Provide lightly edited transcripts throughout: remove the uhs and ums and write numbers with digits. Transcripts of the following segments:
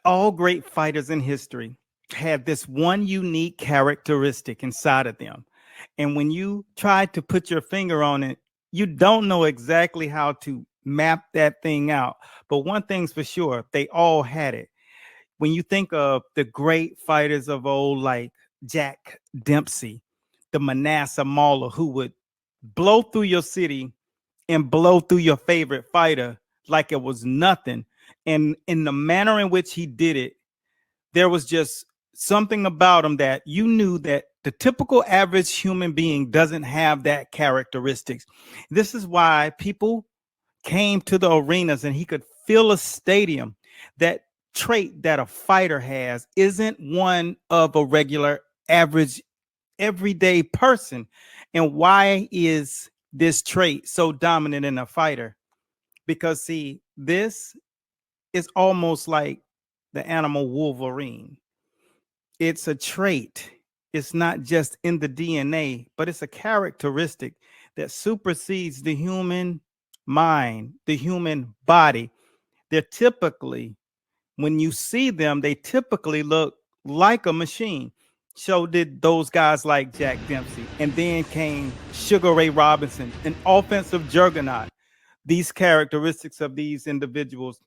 All great fighters in history had this one unique characteristic inside of them. And when you try to put your finger on it, you don't know exactly how to map that thing out. But one thing's for sure, they all had it. When you think of the great fighters of old, like Jack Dempsey, the Manasseh Mauler, who would blow through your city and blow through your favorite fighter like it was nothing. And in the manner in which he did it, there was just something about him that you knew that the typical average human being doesn't have that characteristics. This is why people came to the arenas and he could fill a stadium. That trait that a fighter has isn't one of a regular average everyday person. And why is this trait so dominant in a fighter? Because see, this is almost like the animal Wolverine. It's a trait. It's not just in the DNA, but it's a characteristic that supersedes the human mind, the human body. They're typically, when you see them, they typically look like a machine. So did those guys like Jack Dempsey. And then came Sugar Ray Robinson, an offensive juggernaut. These characteristics of these individuals,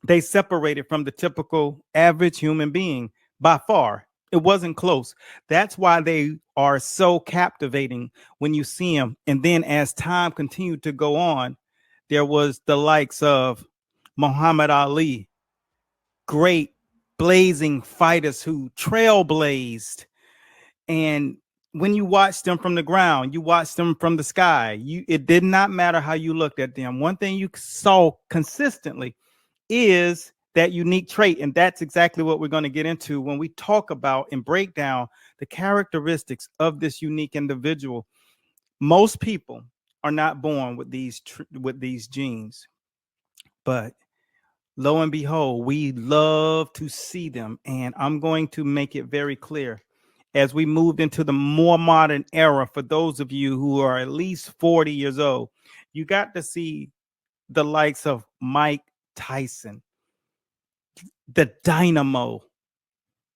they separated from the typical average human being by far. It wasn't close. That's why they are so captivating when you see them. And then as time continued to go on, there was the likes of Muhammad Ali, great blazing fighters who trailblazed. And when you watched them from the ground, you watched them from the sky. It did not matter how you looked at them. One thing you saw consistently is that unique trait. And that's exactly what we're going to get into when we talk about and break down the characteristics of this unique individual. Most people are not born with these genes, but lo and behold, we love to see them. And I'm going to make it very clear as we moved into the more modern era. For those of you who are at least 40 years old, you got to see the likes of Mike Tyson, the dynamo.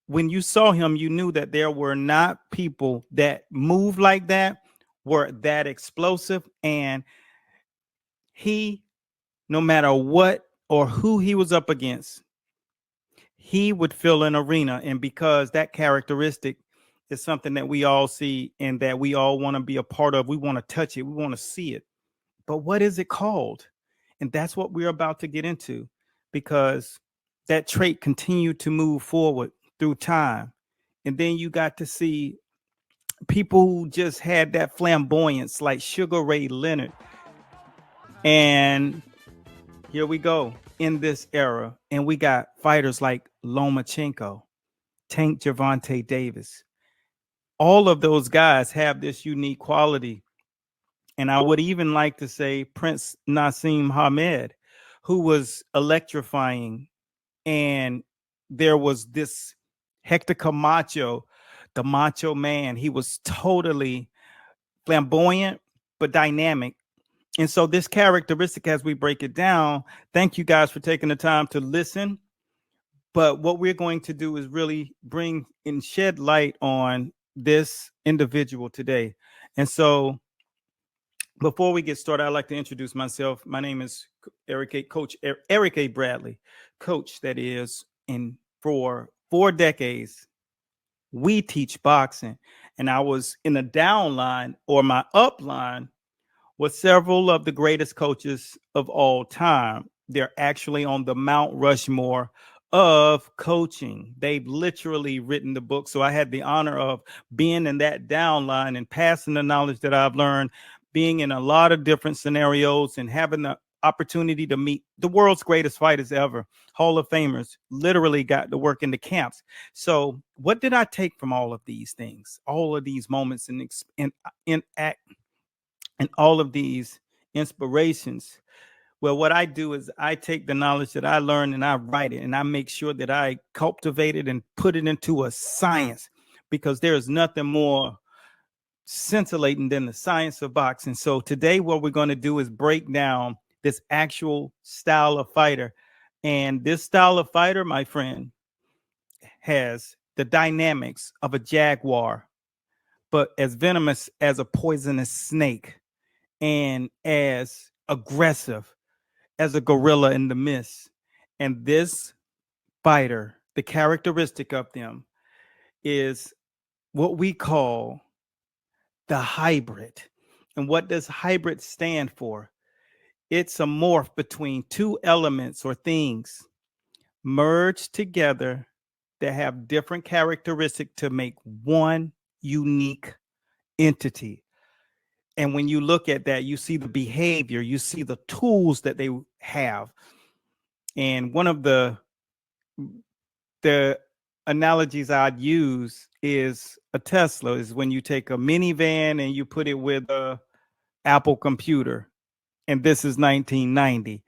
When you saw him, you knew that there were not people that moved like that, were that explosive. And he, no matter what or who he was up against, he would fill an arena. And because that characteristic is something that we all see and that we all want to be a part of, we want to touch it, we want to see it. But what is it called? And that's what we're about to get into, because that trait continued to move forward through time. And then you got to see people who just had that flamboyance, like Sugar Ray Leonard. And here we go in this era. And we got fighters like Lomachenko, Tank Gervonta Davis. All of those guys have this unique quality. And I would even like to say Prince Nassim Hamed, who was electrifying. And there was this Hector Camacho, the macho man. He was totally flamboyant, but dynamic. And so this characteristic, as we break it down, thank you guys for taking the time to listen. But what we're going to do is really bring and shed light on this individual today. And so before we get started, I'd like to introduce myself. My name is Coach Eric A. Bradley, coach that is. And for 4 decades, we teach boxing. And I was in the down line, or my up line, with several of the greatest coaches of all time. They're actually on the Mount Rushmore of coaching. They've literally written the book. So I had the honor of being in that down line and passing the knowledge that I've learned, being in a lot of different scenarios and having the opportunity to meet the world's greatest fighters ever. Hall of Famers, literally got to work in the camps. So what did I take from all of these things, all of these moments in act, and all of these inspirations? Well, what I do is I take the knowledge that I learned and I write it, and I make sure that I cultivate it and put it into a science, because there is nothing more scintillating than the science of boxing. So today what we're going to do is break down this actual style of fighter. And this style of fighter, my friend, has the dynamics of a jaguar, but as venomous as a poisonous snake and as aggressive as a gorilla in the mist. And this fighter, the characteristic of them is what we call the hybrid. And what does hybrid stand for? It's a morph between two elements or things merged together that have different characteristics to make one unique entity. And when you look at that, you see the behavior, you see the tools that they have. And one of the analogies I'd use is a Tesla is when you take a minivan and you put it with a Apple computer, and this is 1990,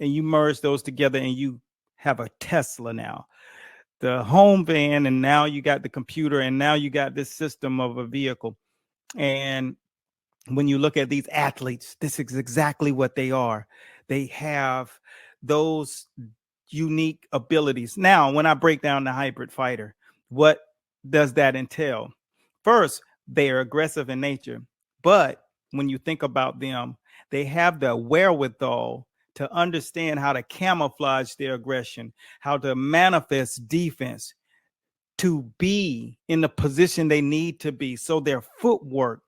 and you merge those together and you have a Tesla now. The home van, and now you got the computer, and now you got this system of a vehicle. And when you look at these athletes, this is exactly what they are. They have those unique abilities. Now, when I break down the hybrid fighter, what does that entail? First, they are aggressive in nature, but when you think about them, they have the wherewithal to understand how to camouflage their aggression, how to manifest defense, to be in the position they need to be. So their footwork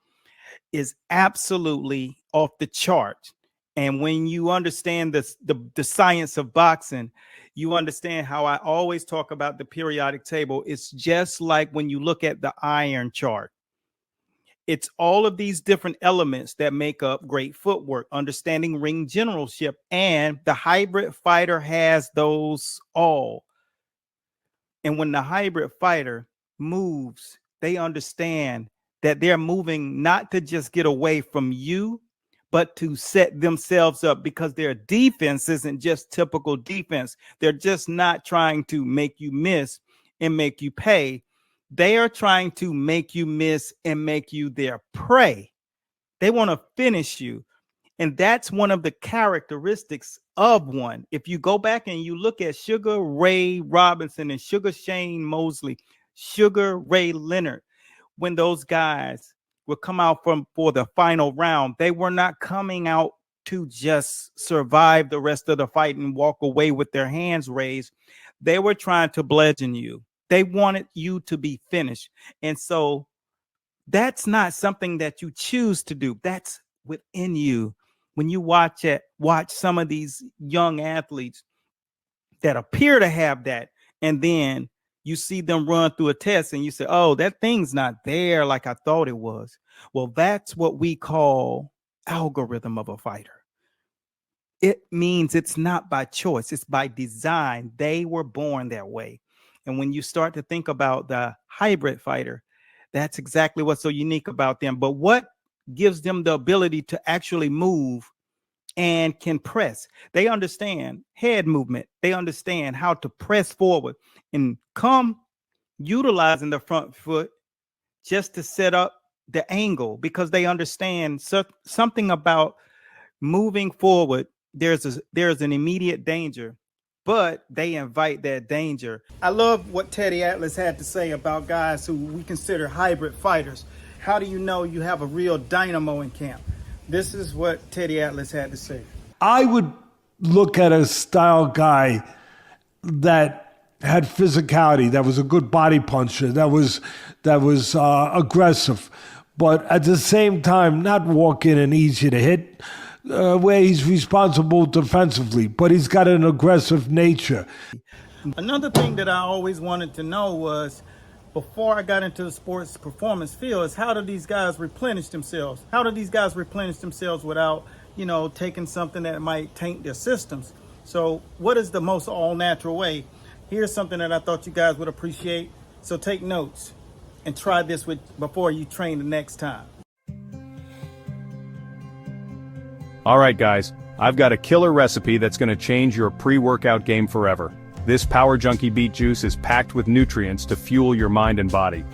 is absolutely off the chart. And when you understand the science of boxing, you understand how I always talk about the periodic table. It's just like when you look at the iron chart. It's all of these different elements that make up great footwork, understanding ring generalship, and the hybrid fighter has those all. And when the hybrid fighter moves, they understand that they're moving not to just get away from you, but to set themselves up, because their defense isn't just typical defense. They're just not trying to make you miss and make you pay. They are trying to make you miss and make you their prey. They want to finish you. And that's one of the characteristics of one. If you go back and you look at Sugar Ray Robinson and Sugar Shane Mosley, Sugar Ray Leonard, when those guys would come out for the final round, they were not coming out to just survive the rest of the fight and walk away with their hands raised. They were trying to bludgeon you. They wanted you to be finished. And so that's not something that you choose to do. That's within you. When you watch some of these young athletes that appear to have that, and then you see them run through a test and you say, oh, that thing's not there like I thought it was. Well, that's what we call algorithm of a fighter. It means it's not by choice. It's by design. They were born that way. And when you start to think about the hybrid fighter, that's exactly what's so unique about them. But what gives them the ability to actually move and can press? They understand head movement. They understand how to press forward and come utilizing the front foot just to set up the angle, because they understand something about moving forward. There's an immediate danger, but they invite that danger. I love what Teddy Atlas had to say about guys who we consider hybrid fighters. How do you know you have a real dynamo in camp? This is what Teddy Atlas had to say. I would look at a style guy that had physicality, that was a good body puncher, that was aggressive, but at the same time not walk in and easy to hit, where he's responsible defensively, but he's got an aggressive nature. Another thing that I always wanted to know was, before I got into the sports performance field, is how do these guys replenish themselves? How do these guys replenish themselves without, taking something that might taint their systems? So what is the most all-natural way? Here's something that I thought you guys would appreciate. So take notes and try this before you train the next time. All right, guys, I've got a killer recipe that's going to change your pre-workout game forever. This Power Junkie beet juice is packed with nutrients to fuel your mind and body.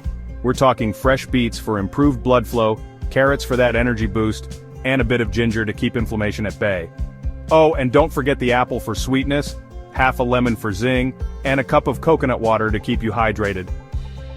We're talking fresh beets for improved blood flow, carrots for that energy boost, and a bit of ginger to keep inflammation at bay. Oh, and don't forget the apple for sweetness. half a lemon for zing, and a cup of coconut water to keep you hydrated.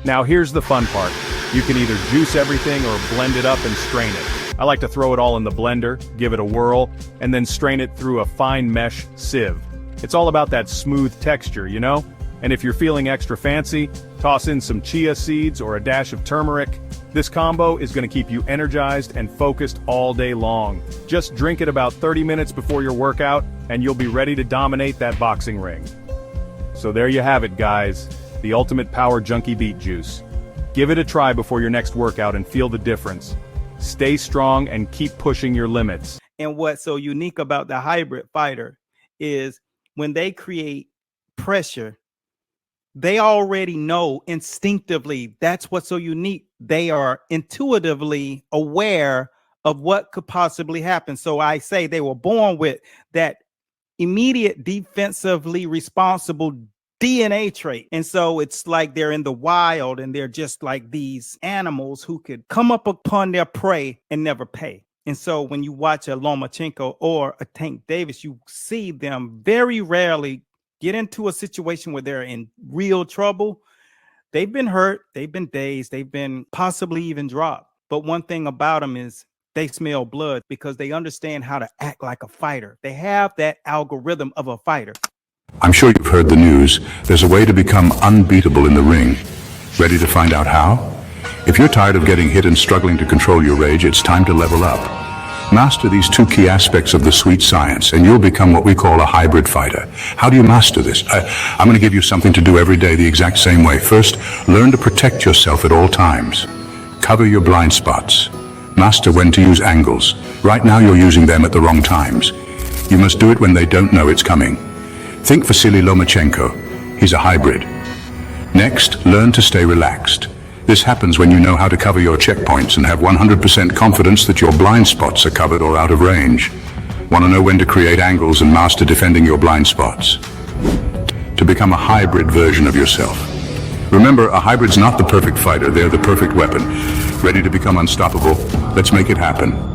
Now here's the fun part. You can either juice everything or blend it up and strain it. I like to throw it all in the blender, give it a whirl, and then strain it through a fine mesh sieve. It's all about that smooth texture, you know? And if you're feeling extra fancy, toss in some chia seeds or a dash of turmeric. This combo is going to keep you energized and focused all day long. Just drink it about 30 minutes before your workout, and you'll be ready to dominate that boxing ring. So there you have it, guys. The ultimate power junkie beet juice. Give it a try before your next workout and feel the difference. Stay strong and keep pushing your limits. And what's so unique about the hybrid fighter is when they create pressure, they already know instinctively. That's what's so unique. They are intuitively aware of what could possibly happen. So I say they were born with that immediate defensively responsible DNA trait. And so it's like they're in the wild and they're just like these animals who could come up upon their prey and never pay. And so when you watch a Lomachenko or a Tank Davis, you see them very rarely get into a situation where they're in real trouble. They've been hurt, they've been dazed, they've been possibly even dropped. But one thing about them is they smell blood because they understand how to act like a fighter. They have that algorithm of a fighter. I'm sure you've heard the news. There's a way to become unbeatable in the ring. Ready to find out how? If you're tired of getting hit and struggling to control your rage, it's time to level up. Master these two key aspects of the sweet science, and you'll become what we call a hybrid fighter. How do you master this? I'm going to give you something to do every day the exact same way. First, learn to protect yourself at all times. Cover your blind spots. Master when to use angles. Right now you're using them at the wrong times. You must do it when they don't know it's coming. Think Vasily Lomachenko. He's a hybrid. Next, learn to stay relaxed. This happens when you know how to cover your checkpoints and have 100% confidence that your blind spots are covered or out of range. Want to know when to create angles and master defending your blind spots? To become a hybrid version of yourself. Remember, a hybrid's not the perfect fighter, they're the perfect weapon. Ready to become unstoppable? Let's make it happen.